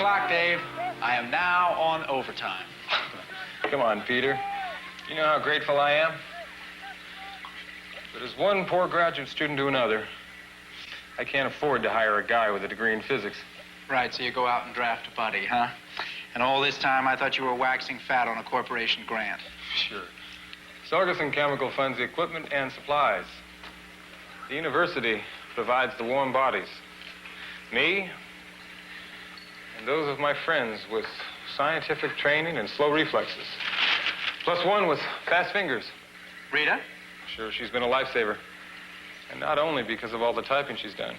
clock, Dave. I am now on overtime. Come on, Peter. You know how grateful I am? But as one poor graduate student to another, I can't afford to hire a guy with a degree in physics. Right, so you go out and draft a buddy, huh? And all this time, I thought you were waxing fat on a corporation grant. Sure. Sorgerson Chemical funds the equipment and supplies. The university provides the warm bodies. Me, and those of my friends with scientific training and slow reflexes. Plus one with fast fingers. Rita? Sure, she's been a lifesaver. And not only because of all the typing she's done.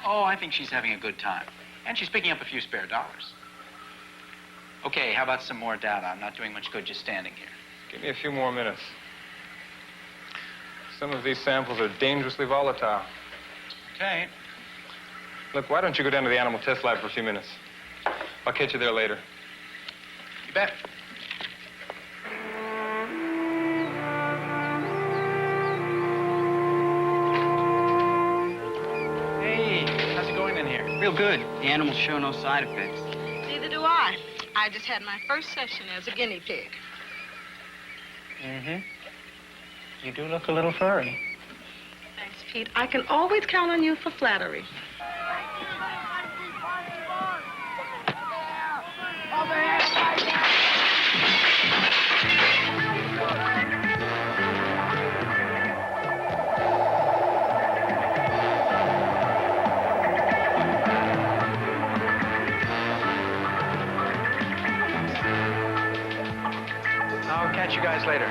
Oh, I think she's having a good time. And she's picking up a few spare dollars. Okay, how about some more data? I'm not doing much good just standing here. Give me a few more minutes. Some of these samples are dangerously volatile. Okay. Look, why don't you go down to the animal test lab for a few minutes? I'll catch you there later. You bet. Hey, how's it going in here? Real good. The animals show no side effects. Neither do I. I just had my first session as a guinea pig. Mm-hmm. You do look a little furry. Thanks, Pete. I can always count on you for flattery. I'll catch you guys later.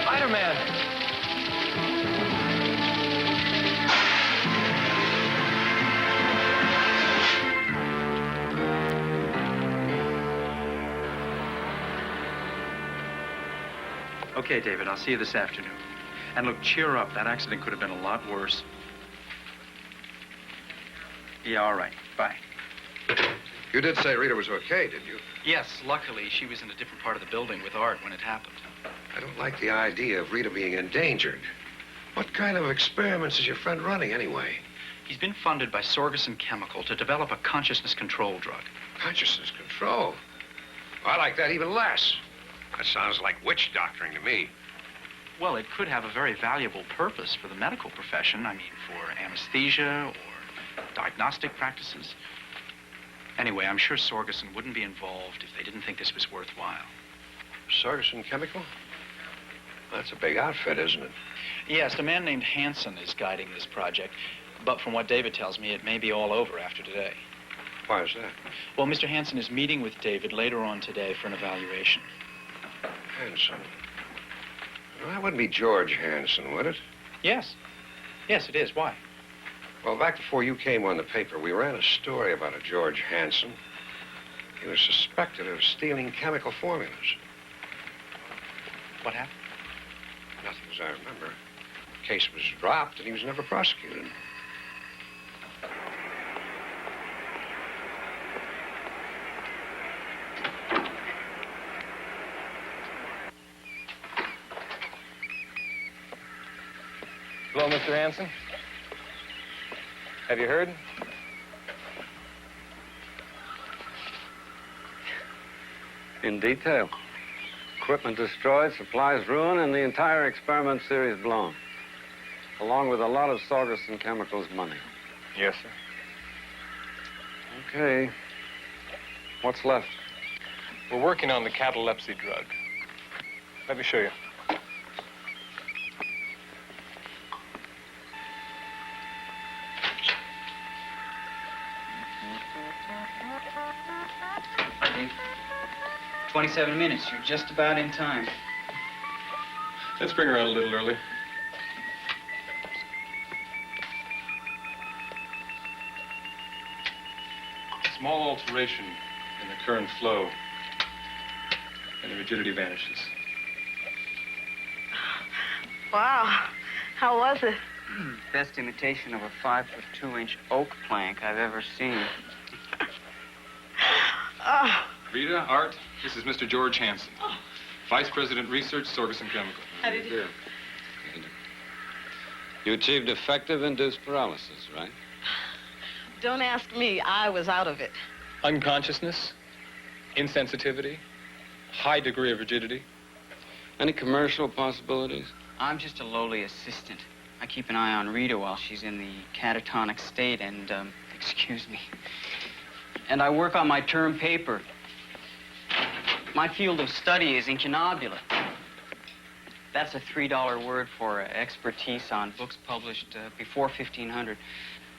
Spider-Man! Okay, David, I'll see you this afternoon. And look, cheer up. That accident could have been a lot worse. Yeah, all right. Bye. You did say Rita was okay, didn't you? Yes, luckily, she was in a different part of the building with Art when it happened. I don't like the idea of Rita being endangered. What kind of experiments is your friend running, anyway? He's been funded by Sorgerson Chemical to develop a consciousness control drug. Consciousness control? I like that even less. That sounds like witch doctoring to me. Well, it could have a very valuable purpose for the medical profession. I mean, for anesthesia or diagnostic practices. Anyway, I'm sure Sorgerson wouldn't be involved if they didn't think this was worthwhile. Sorgerson Chemical? That's a big outfit, isn't it? Yes, a man named Hansen is guiding this project. But from what David tells me, it may be all over after today. Why is that? Well, Mr. Hansen is meeting with David later on today for an evaluation. Hansen. Well, that wouldn't be George Hansen, would it? Yes. Yes, it is. Why? Well, back before you came on the paper, we ran a story about a George Hansen. He was suspected of stealing chemical formulas. What happened? Nothing as I remember. The case was dropped and he was never prosecuted. Hello, Mr. Hansen. Have you heard? In detail. Equipment destroyed, supplies ruined, and the entire experiment series blown. Along with a lot of Sorgerson Chemicals money. Yes, sir. Okay. What's left? We're working on the catalepsy drug. Let me show you. Dave, 27 minutes. You're just about in time. Let's bring her out a little early. small alteration in the current flow, and the rigidity vanishes. Wow. How was it? Best imitation of a 5'2" oak plank I've ever seen. Oh, Rita, Art, this is Mr. George Hansen, Vice President Research, Sorgerson Chemical. how did you? You achieved effective induced paralysis, right? Don't ask me. I was out of it. Unconsciousness, insensitivity, high degree of rigidity. Any commercial possibilities? I'm just a lowly assistant. I keep an eye on Rita while she's in the catatonic state and, excuse me. And I work on my term paper. My field of study is incunabula. That's a $3 word for expertise on books published before 1500.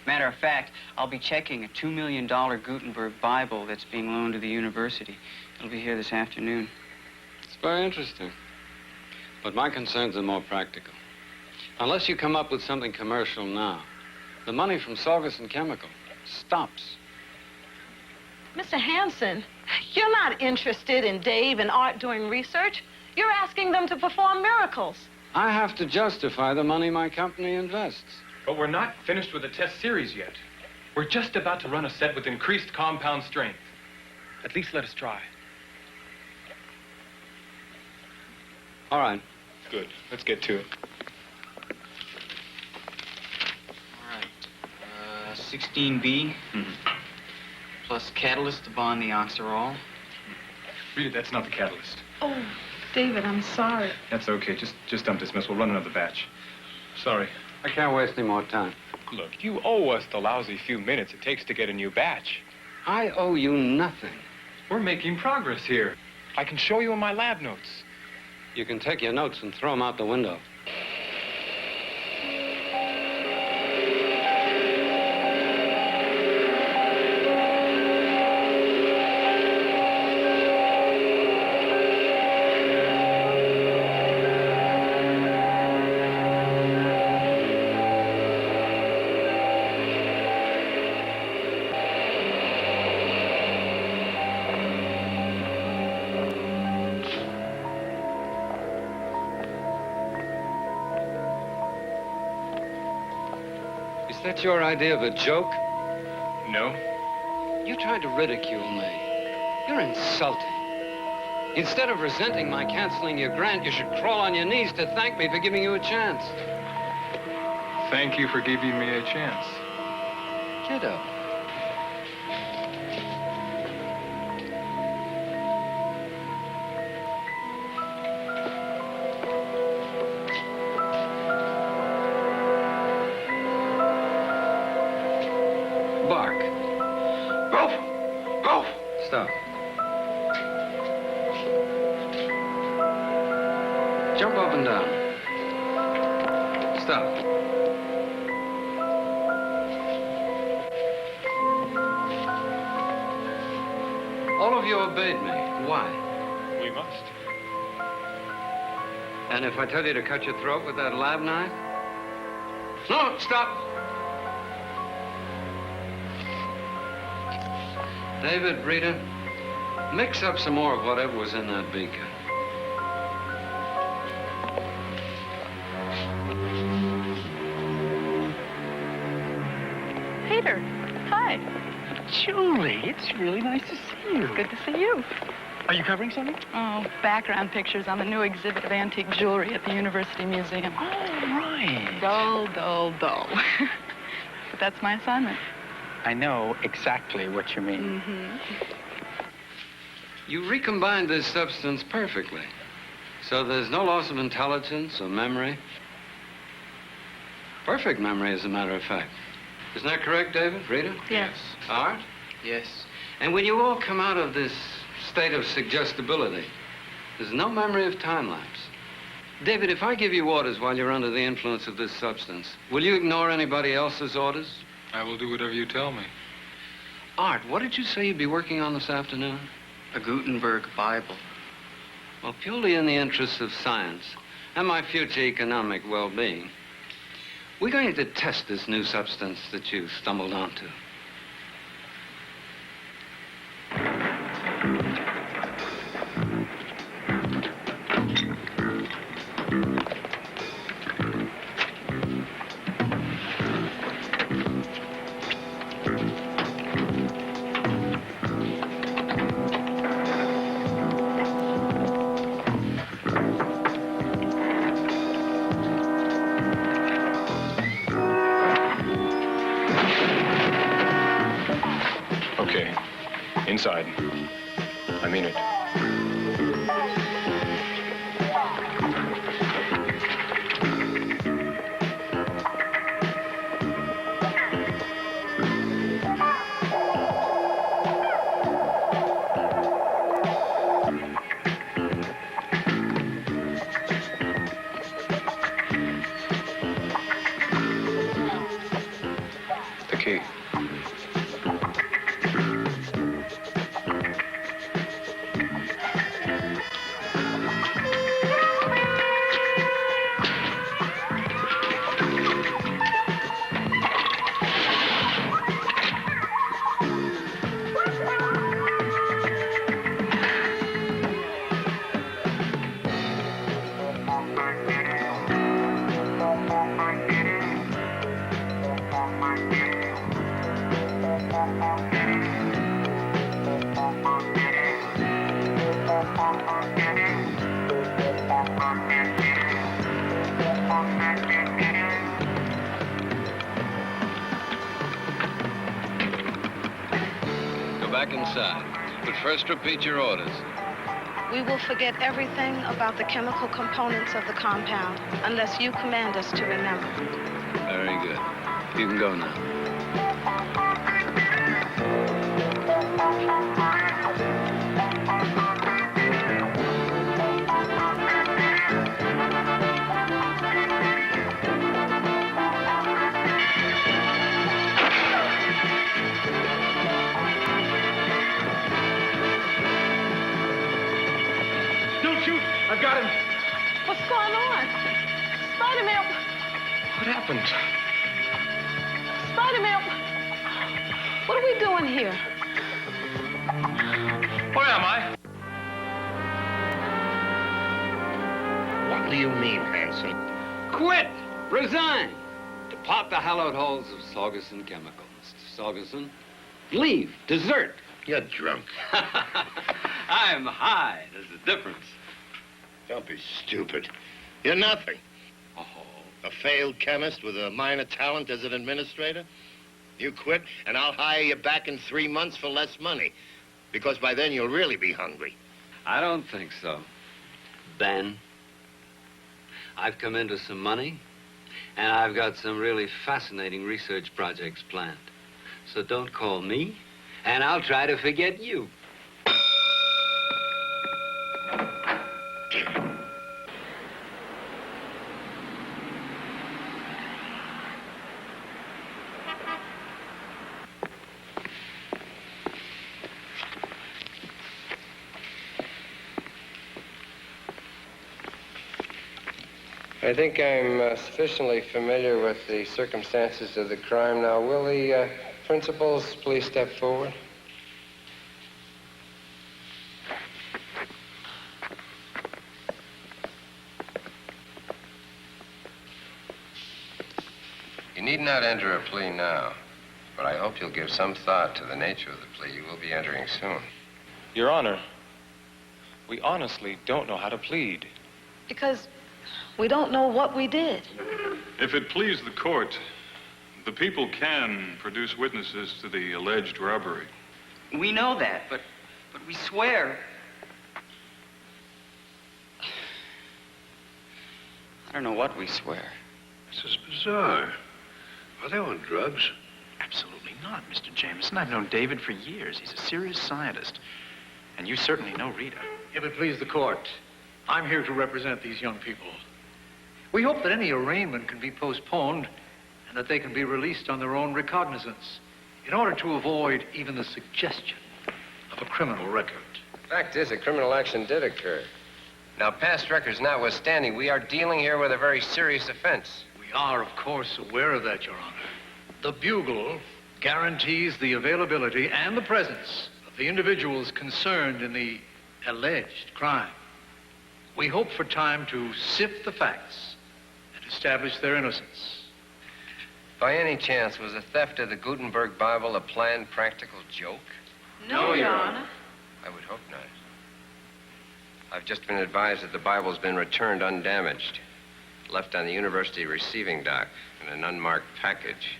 Matter of fact, I'll be checking a $2 million Gutenberg Bible that's being loaned to the university. It'll be here this afternoon. It's very interesting. But my concerns are more practical. Unless you come up with something commercial now, the money from Sorgerson Chemical stops. Mr. Hansen, you're not interested in Dave and Art doing research. You're asking them to perform miracles. I have to justify the money my company invests. But we're not finished with the test series yet. We're just about to run a set with increased compound strength. At least let us try. All right. Good. Let's get to it. All right. 16B, plus catalyst to bond the oxirol. Rita, that's not the catalyst. Oh, David, I'm sorry. That's okay. Just dump this mess. We'll run another batch. Sorry. I can't waste any more time. Look, you owe us the lousy few minutes it takes to get a new batch. I owe you nothing. We're making progress here. I can show you in my lab notes. You can take your notes and throw them out the window. Is that your idea of a joke? No? You tried to ridicule me. You're insulting. Instead of resenting my canceling your grant, you should crawl on your knees to thank me for giving you a chance. Thank you for giving me a chance. Kiddo. Bark. Ralph! Ralph! Stop. Jump up and down. Stop. All of you obeyed me. Why? We must. And if I tell you to cut your throat with that lab knife? No, stop. David, Rita, mix up some more of whatever was in that beaker. Peter, hi. Julie, it's really nice to see you. Good to see you. Are you covering something? Oh, background pictures on the new exhibit of antique jewelry at the University Museum. Oh, right. Dull, dull, dull. But that's my assignment. I know exactly what you mean. Mm-hmm. You recombined this substance perfectly. So there's no loss of intelligence or memory. Perfect memory, as a matter of fact. Isn't that correct, David? Rita? Yes. Art? Yes. And when you all come out of this state of suggestibility, there's no memory of time lapse. David, if I give you orders while you're under the influence of this substance, will you ignore anybody else's orders? I will do whatever you tell me. Art, what did you say you'd be working on this afternoon? A Gutenberg Bible. Well, purely in the interests of science and my future economic well-being, we're going to test this new substance that you stumbled onto. Inside. I mean it. The key. Go back inside. But first repeat your orders. We will forget everything about the chemical components of the compound unless you command us to remember. Very good. You can go now. Don't shoot! I've got him! What's going on? Spider-Man! What happened? Spider-Man! What are we doing here? Where am I? What do you mean, Hanson? Quit! Resign! Depart the hallowed halls of Saugerson Chemical, Mr. Saugerson. Leave. Desert. You're drunk. I'm high. There's a difference. Don't be stupid. You're nothing. Oh. A failed chemist with a minor talent as an administrator? You quit, and I'll hire you back in 3 months for less money. Because by then you'll really be hungry. I don't think so. Ben, I've come into some money, and I've got some really fascinating research projects planned. So don't call me, and I'll try to forget you. I think I'm sufficiently familiar with the circumstances of the crime now. Will the principals please step forward? You need not enter a plea now, but I hope you'll give some thought to the nature of the plea you will be entering soon. Your Honor, we honestly don't know how to plead. Because we don't know what we did. If it please the court, the people can produce witnesses to the alleged robbery. We know that, but we swear. I don't know what we swear. This is bizarre. Are they on drugs? Absolutely not, Mr. Jameson. I've known David for years. He's a serious scientist. And you certainly know Rita. If it please the court, I'm here to represent these young people. We hope that any arraignment can be postponed and that they can be released on their own recognizance in order to avoid even the suggestion of a criminal record. Fact is, a criminal action did occur. Now, past records notwithstanding, we are dealing here with a very serious offense. We are, of course, aware of that, Your Honor. The Bugle guarantees the availability and the presence of the individuals concerned in the alleged crime. We hope for time to sift the facts and establish their innocence. By any chance, was the theft of the Gutenberg Bible a planned, practical joke? No, Your Honor. I would hope not. I've just been advised that the Bible's been returned undamaged, left on the university receiving dock in an unmarked package.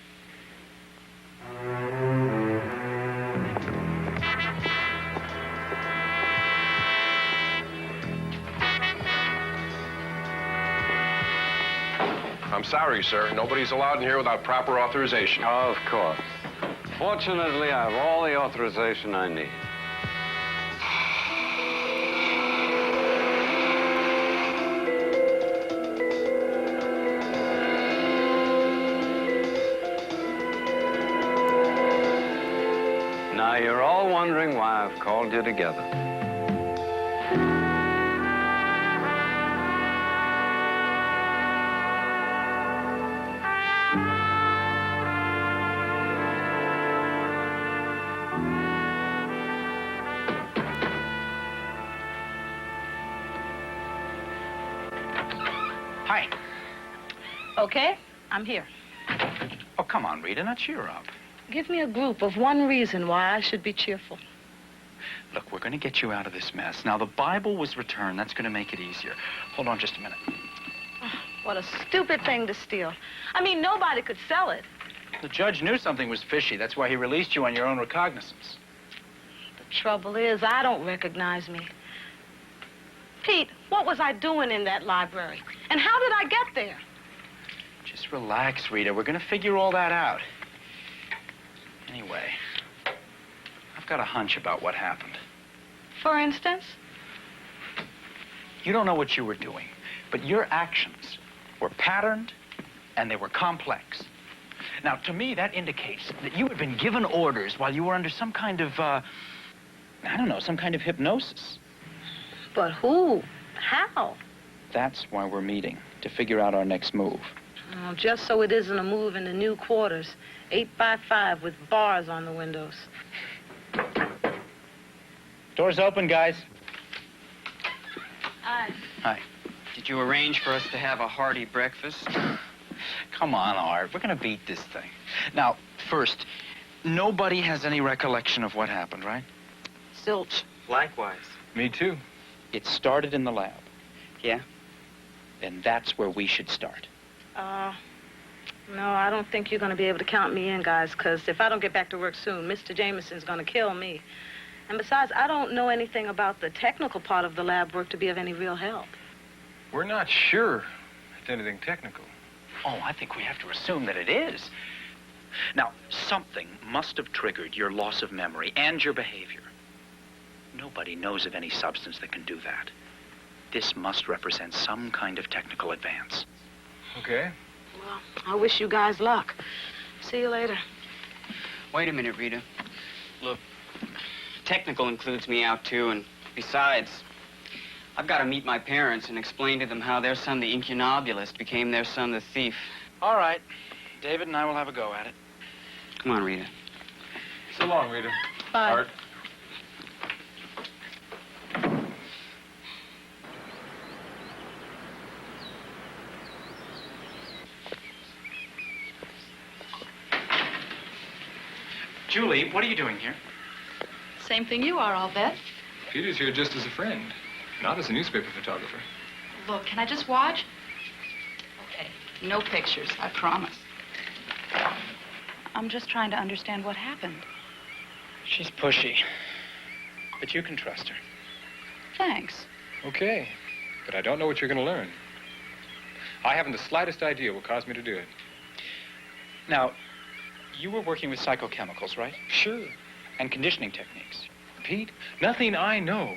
I'm sorry, sir. Nobody's allowed in here without proper authorization. Of course. Fortunately, I have all the authorization I need. Now, you're all wondering why I've called you together. Hi. Okay, I'm here. Oh, come on, Rita, now cheer up. Give me a group of one reason why I should be cheerful. Look, we're going to get you out of this mess. Now, the Bible was returned. That's going to make it easier. Hold on just a minute. What a stupid thing to steal. I mean, nobody could sell it. The judge knew something was fishy. That's why he released you on your own recognizance. The trouble is, I don't recognize me. Pete, what was I doing in that library? And how did I get there? Just relax, Rita. We're going to figure all that out. Anyway, I've got a hunch about what happened. For instance? You don't know what you were doing, but your actions were patterned and they were complex. Now, to me, that indicates that you had been given orders while you were under some kind of, I don't know, some kind of hypnosis. But who? How? That's why we're meeting, to figure out our next move. Oh, just so it isn't a move in the new quarters. 8x5 with bars on the windows. Doors open, guys. Hi. Hi. Did you arrange for us to have a hearty breakfast? Come on, Art. We're going to beat this thing. Now, first, nobody has any recollection of what happened, right? Zilch. Likewise. Me too. It started in the lab. Yeah? And that's where we should start. No, I don't think you're going to be able to count me in, guys, because if I don't get back to work soon, Mr. Jameson's going to kill me. And besides, I don't know anything about the technical part of the lab work to be of any real help. We're not sure it's anything technical. Oh, I think we have to assume that it is. Now, something must have triggered your loss of memory and your behavior. Nobody knows of any substance that can do that. This must represent some kind of technical advance. Okay. Well, I wish you guys luck. See you later. Wait a minute, Rita. Look, technical includes me out, too, and besides, I've got to meet my parents and explain to them how their son, the incunabulist, became their son, the thief. All right. David and I will have a go at it. Come on, Rita. So long, Rita. Bye. Art. Julie, what are you doing here? Same thing you are, I'll bet. Peter's here just as a friend, not as a newspaper photographer. Look, can I just watch? Okay, no pictures, I promise. I'm just trying to understand what happened. She's pushy, but you can trust her. Thanks. Okay, but I don't know what you're going to learn. I haven't the slightest idea what caused me to do it. Now, you were working with psychochemicals, right? Sure. And conditioning techniques. Pete, nothing I know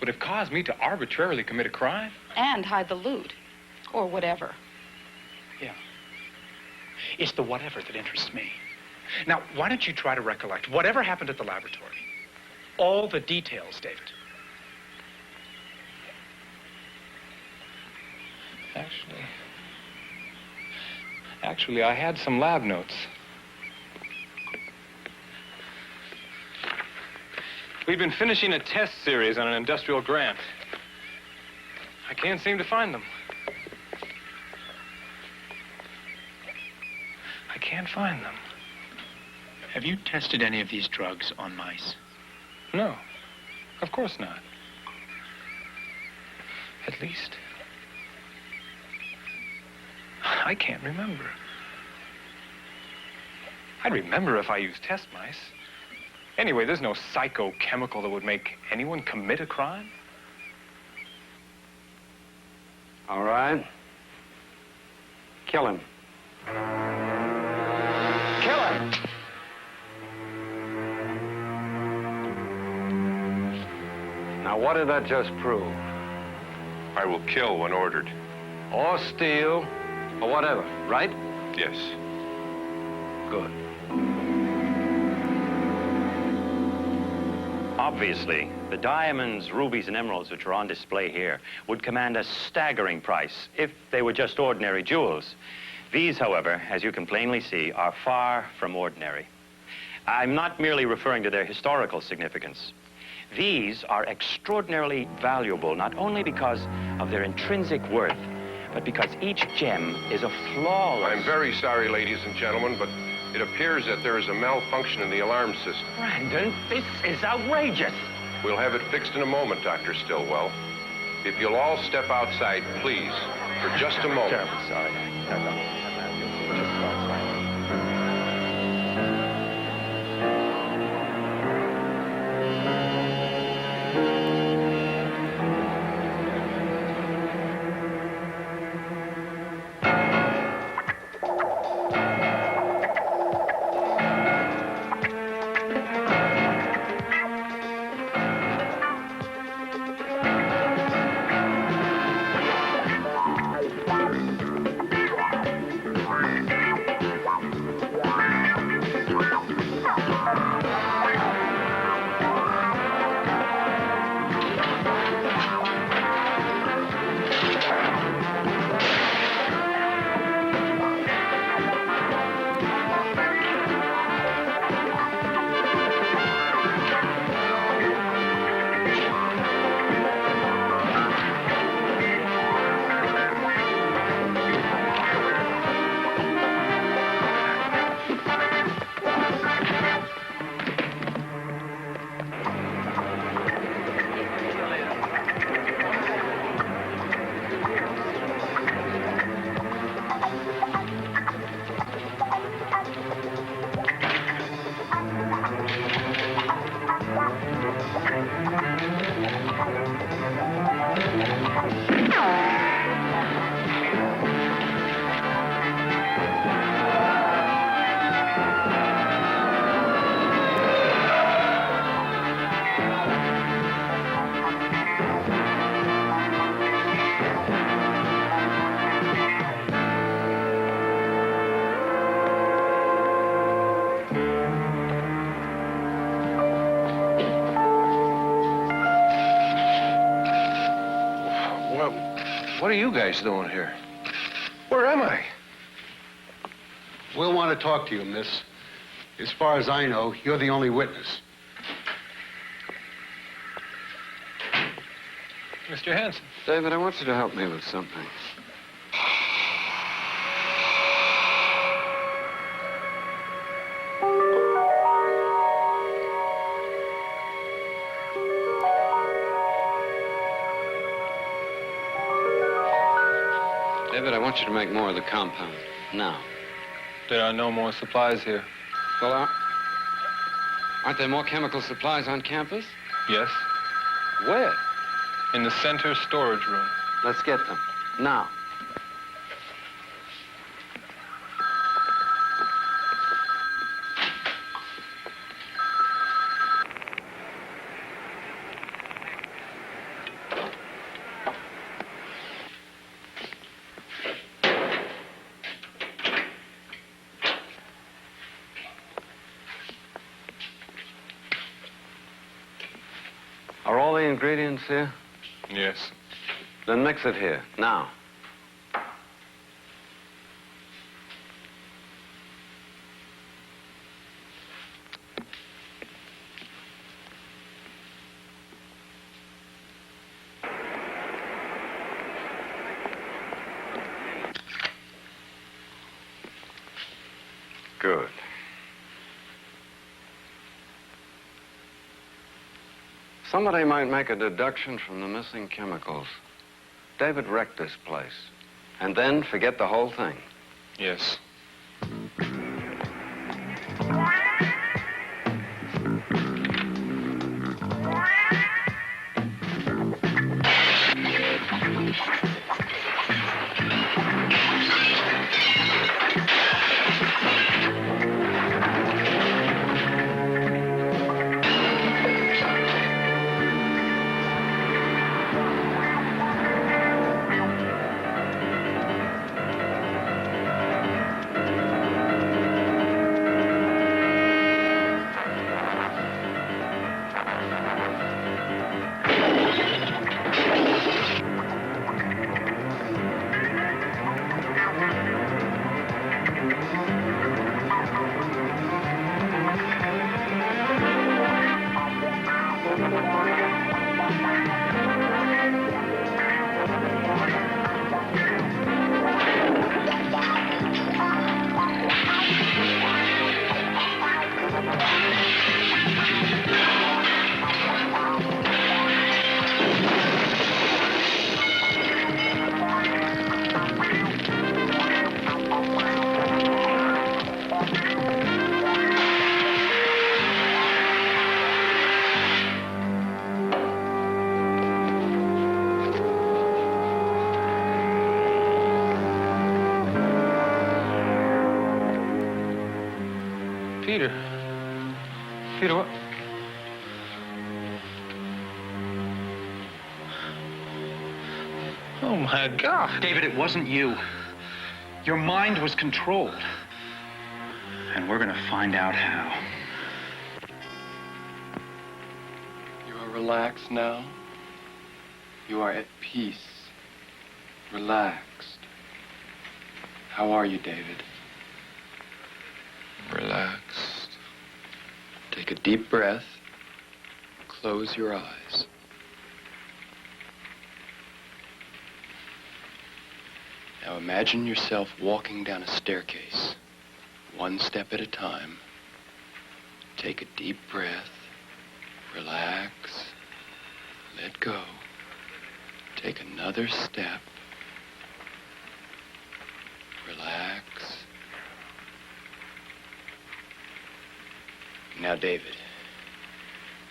would have caused me to arbitrarily commit a crime. And hide the loot. Or whatever. Yeah. It's the whatever that interests me. Now, why don't you try to recollect whatever happened at the laboratory? All the details, David. Actually, I had some lab notes. We've been finishing a test series on an industrial grant. I can't seem to find them. I can't find them. Have you tested any of these drugs on mice? No, of course not. At least, I can't remember. I'd remember if I used test mice. Anyway, there's no psychochemical that would make anyone commit a crime. All right. Kill him. Kill him! Now, what did that just prove? I will kill when ordered. Or steal, or whatever, right? Yes. Good. Obviously, the diamonds, rubies, and emeralds which are on display here would command a staggering price if they were just ordinary jewels. These, however, as you can plainly see, are far from ordinary. I'm not merely referring to their historical significance. These are extraordinarily valuable, not only because of their intrinsic worth, but because each gem is a flawless... I'm very sorry, ladies and gentlemen, but it appears that there is a malfunction in the alarm system. Brandon, this is outrageous. We'll have it fixed in a moment, Dr. Stillwell. If you'll all step outside, please, for just a moment. Terribly sorry. What are you guys doing here? Where am I? We'll want to talk to you, miss. As far as I know, you're the only witness. Mr. Hanson. David, I want you to help me with something. David, I want you to make more of the compound. Now. There are no more supplies here. Well, aren't there more chemical supplies on campus? Yes. Where? In the center storage room. Let's get them. Now. Are all the ingredients here? Yes. Then mix it here, now. Good. Somebody might make a deduction from the missing chemicals. David wrecked this place. And then forget the whole thing. Yes. Peter. Peter, what? Oh, my God. David, it wasn't you. Your mind was controlled. And we're gonna find out how. You are relaxed now. You are at peace. Relaxed. How are you, David? Relaxed. Take a deep breath. Close your eyes. Now imagine yourself walking down a staircase, one step at a time. Take a deep breath. Relax. Let go. Take another step. Relax. Now, David,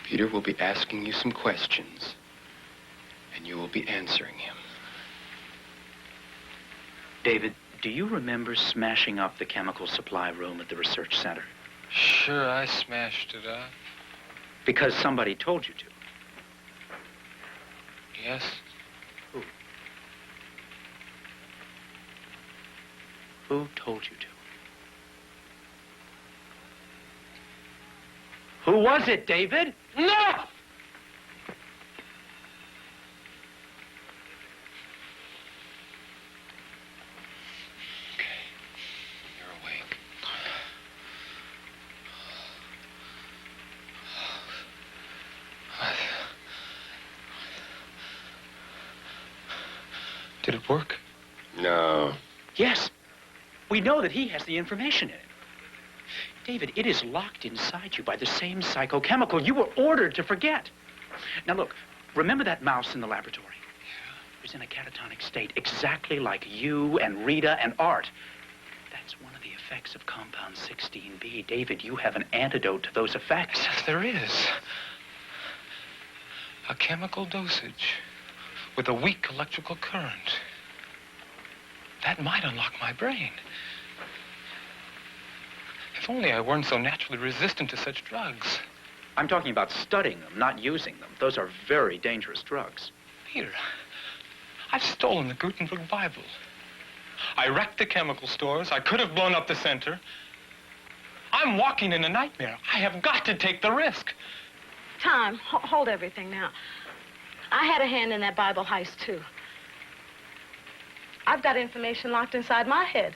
Peter will be asking you some questions, and you will be answering him. David, do you remember smashing up the chemical supply room at the research center? Sure, I smashed it up. Because somebody told you to. Yes? Who? Who told you to? Who was it, David? No! Did it work? No. Yes. We know that he has the information in it. David, it is locked inside you by the same psychochemical you were ordered to forget. Now look, remember that mouse in the laboratory? Yeah. It was in a catatonic state, exactly like you and Rita and Art. That's one of the effects of compound 16B. David, you have an antidote to those effects. Yes, there is. A chemical dosage with a weak electrical current. That might unlock my brain. If only I weren't so naturally resistant to such drugs. I'm talking about studying them, not using them. Those are very dangerous drugs. Peter, I've stolen the Gutenberg Bible. I wrecked the chemical stores. I could have blown up the center. I'm walking in a nightmare. I have got to take the risk. Tom, hold everything now. I had a hand in that Bible heist, too. I've got information locked inside my head.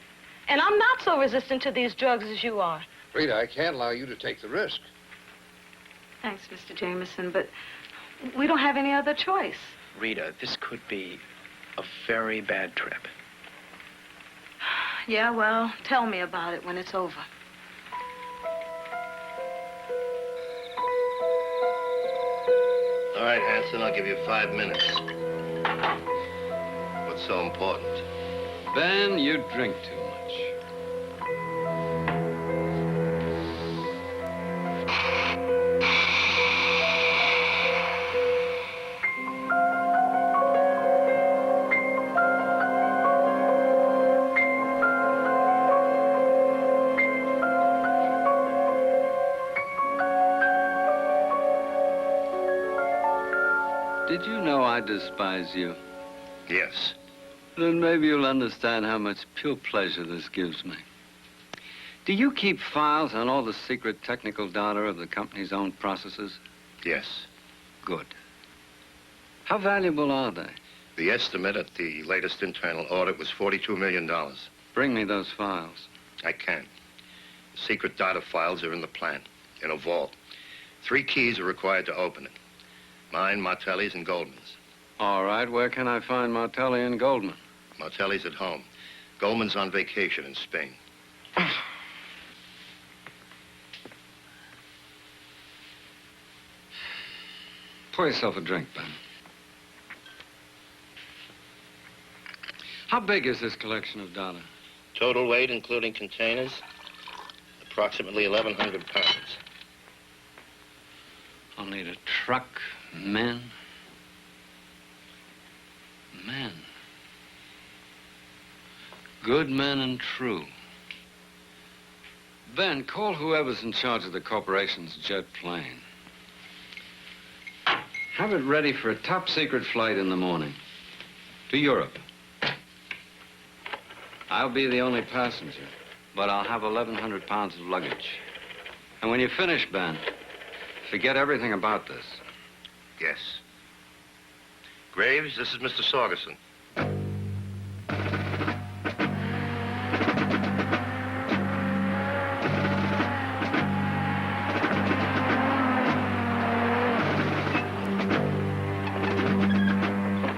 And I'm not so resistant to these drugs as you are. Rita, I can't allow you to take the risk. Thanks, Mr. Jameson, but we don't have any other choice. Rita, this could be a very bad trip. Yeah, well, tell me about it when it's over. All right, Hanson, I'll give you 5 minutes. What's so important? Ben, you drink too much. Did you know I despise you? Yes. Then maybe you'll understand how much pure pleasure this gives me. Do you keep files on all the secret technical data of the company's own processes? Yes. Good. How valuable are they? The estimate at the latest internal audit was $42 million. Bring me those files. I can. The secret data files are in the plant, in a vault. 3 keys are required to open it. Mine, Martelli's, and Goldman's. All right, where can I find Martelli and Goldman? Martelli's at home. Goldman's on vacation in Spain. Pour yourself a drink, Ben. How big is this collection of data? Total weight, including containers, approximately 1,100 pounds. I'll need a truck, men. Men. Good men and true. Ben, call whoever's in charge of the corporation's jet plane. Have it ready for a top-secret flight in the morning to Europe. I'll be the only passenger, but I'll have 1,100 pounds of luggage. And when you finish, Ben, forget everything about this. Yes. Graves, this is Mr. Sorgerson.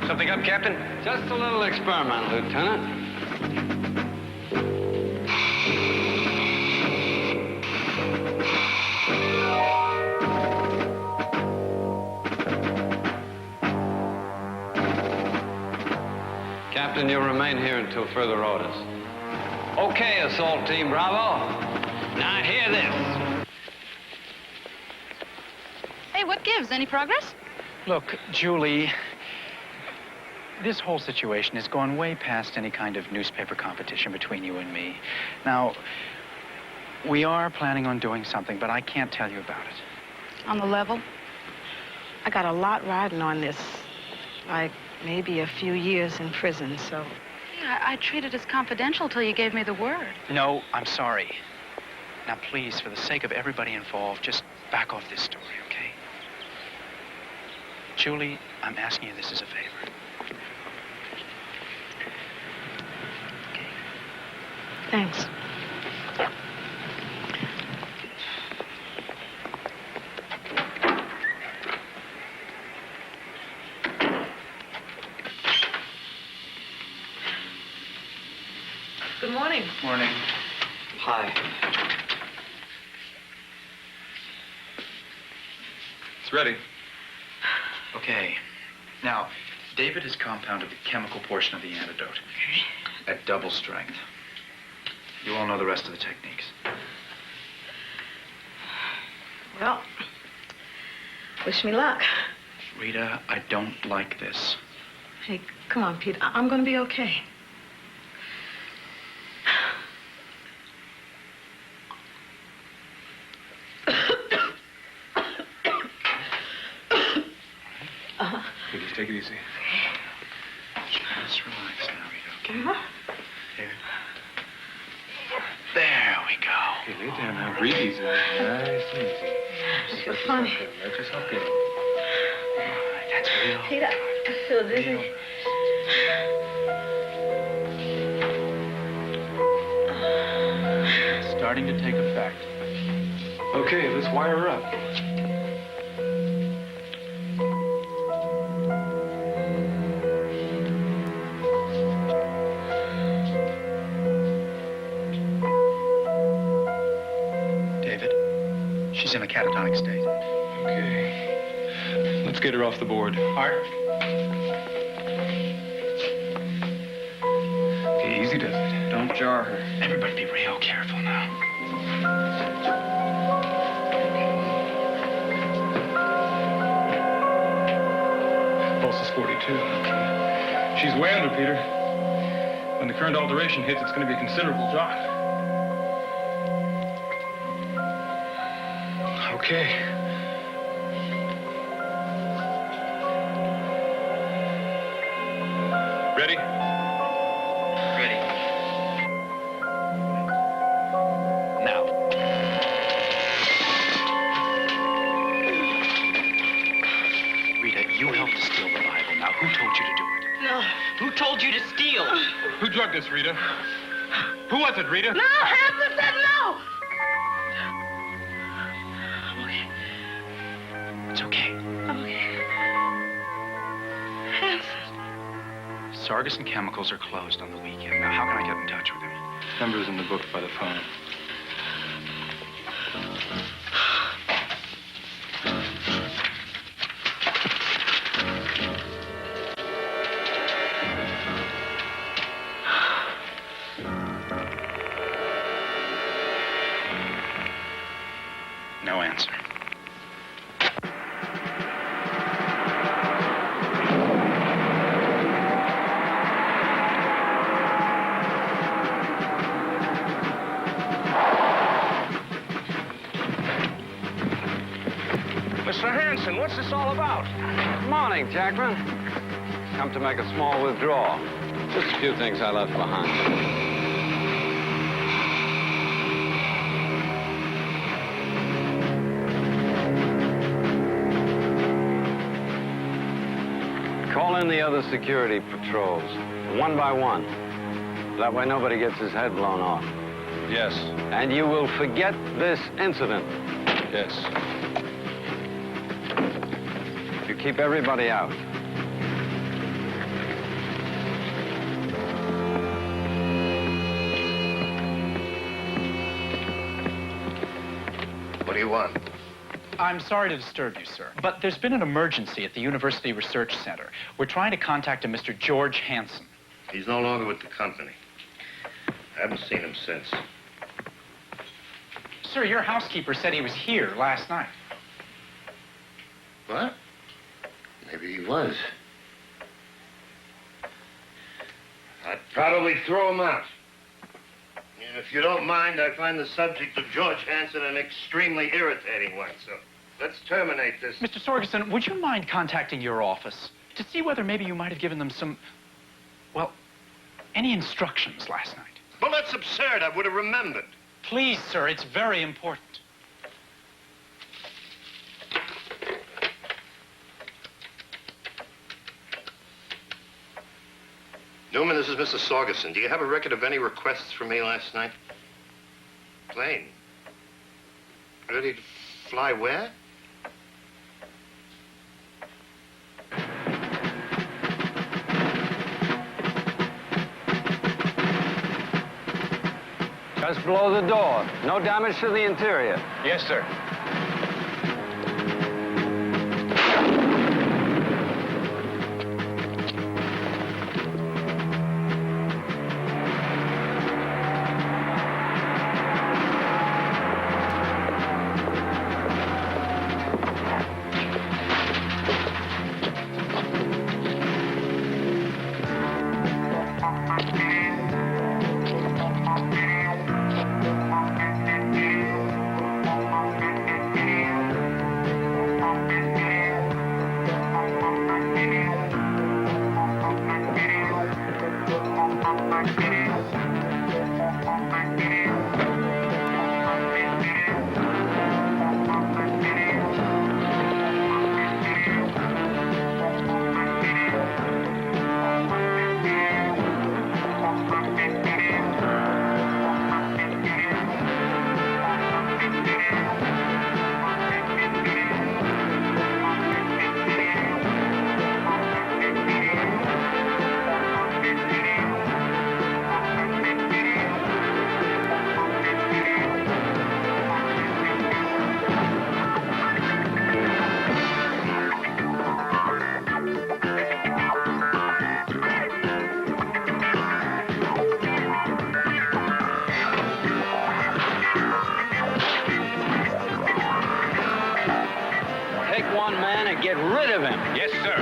Something up, Captain? Just a little experiment, Lieutenant. Captain, you'll remain here until further orders. Okay, Assault Team Bravo. Now hear this. Hey, what gives? Any progress? Look, Julie, this whole situation has gone way past any kind of newspaper competition between you and me. Now, we are planning on doing something, but I can't tell you about it. On the level, I got a lot riding on this. Like maybe a few years in prison, so... Yeah, I treated it as confidential till you gave me the word. No, I'm sorry. Now, please, for the sake of everybody involved, just back off this story, okay? Julie, I'm asking you this as a favor. Thanks. Good morning. Morning. Hi. It's ready. Okay. Now, David has compounded the chemical portion of the antidote at double strength. You all know the rest of the techniques. Well, wish me luck. Rita, I don't like this. Hey, come on, Pete. I'm gonna be okay. Just take it easy. Just relax now, Rita, okay? Here. There we go. Okay, lay down now. Breathe easy. Nice and easy. I feel funny. Let yourself go. That's real. Pete, I feel dizzy. It's starting to take effect. Okay, let's wire her up. She's in a catatonic state. Okay. Let's get her off the board. Art? Okay, easy does it. Don't jar her. Everybody be real careful now. Pulse is 42. Okay. She's way under, Peter. When the current alteration hits, it's going to be a considerable drop. Okay. Ready? Ready. Now. Rita, you helped to steal the Bible. Now, who told you to do it? No. Who told you to steal? Who drugged us, Rita? Who was it, Rita? No, Hanson said no! It's okay. I'm okay. Sargason Chemicals are closed on the weekend. Now, how can I get in touch with him? Number's in the book by the phone. No answer. Mr. Hanson, what's this all about? Morning, Jackman. Come to make a small withdrawal. Just a few things I left behind. Call in the other security patrols, one by one. That way nobody gets his head blown off. Yes. And you will forget this incident. Yes. You keep everybody out. What do you want? I'm sorry to disturb you, sir, but there's been an emergency at the University Research Center. We're trying to contact a Mr. George Hanson. He's no longer with the company. I haven't seen him since. Sir, your housekeeper said he was here last night. What? Maybe he was. I'd probably throw him out. And if you don't mind, I find the subject of George Hanson an extremely irritating one, so let's terminate this. Mr. Sorgensen, would you mind contacting your office to see whether maybe you might have given them some, well, any instructions last night? Well, that's absurd. I would have remembered. Please, sir, it's very important. Newman, this is Mr. Sorgensen. Do you have a record of any requests from me last night? Plane. Ready to fly where? Just below the door. No damage to the interior. Yes, sir. Get rid of him. Yes, sir.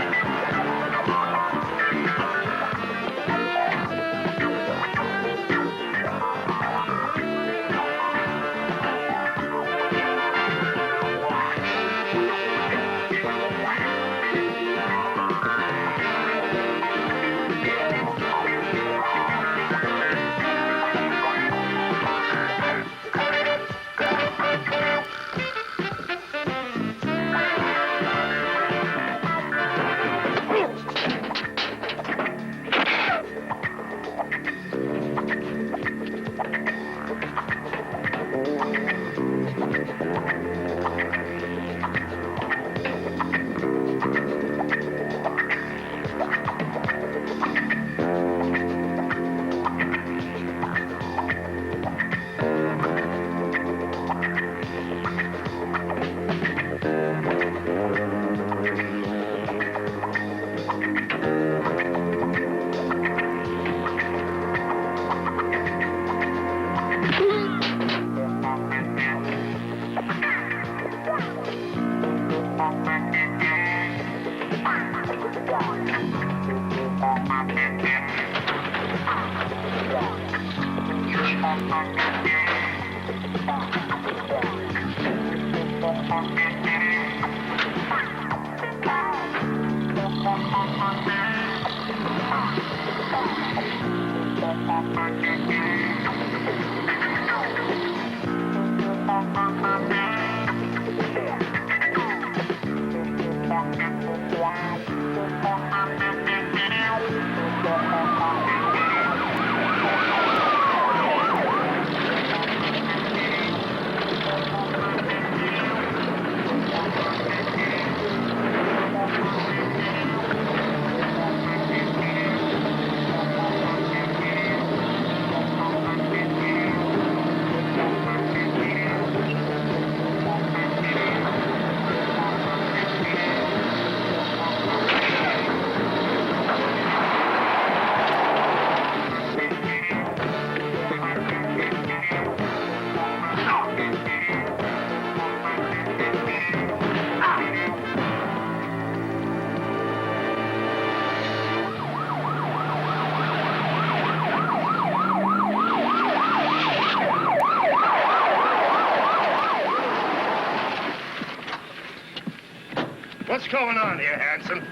What's going on here, Hanson?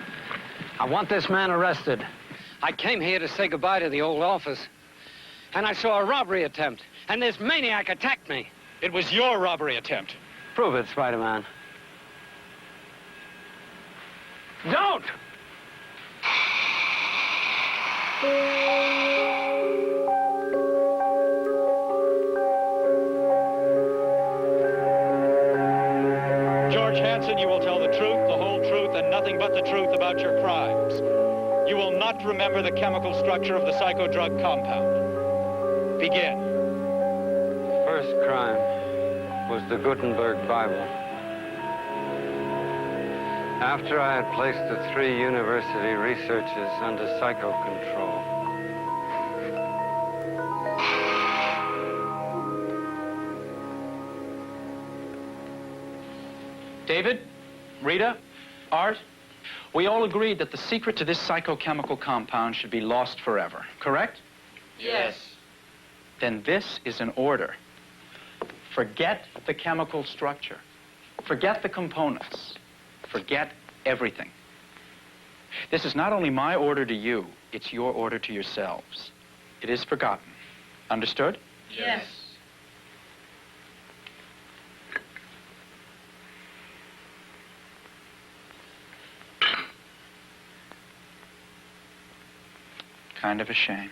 I want this man arrested. I came here to say goodbye to the old office, and I saw a robbery attempt, and this maniac attacked me. It was your robbery attempt. Prove it, Spider-Man. Don't! George Hanson, you will tell the truth, the whole truth, and nothing but the truth about your crimes. You will not remember the chemical structure of the psychodrug compound. Begin. First crime was the Gutenberg Bible. After I had placed the 3 university researchers under psycho-control, David, Rita, Art, we all agreed that the secret to this psychochemical compound should be lost forever, correct? Yes. Then this is an order. Forget the chemical structure. Forget the components. Forget everything. This is not only my order to you, it's your order to yourselves. It is forgotten. Understood? Yes. Kind of a shame.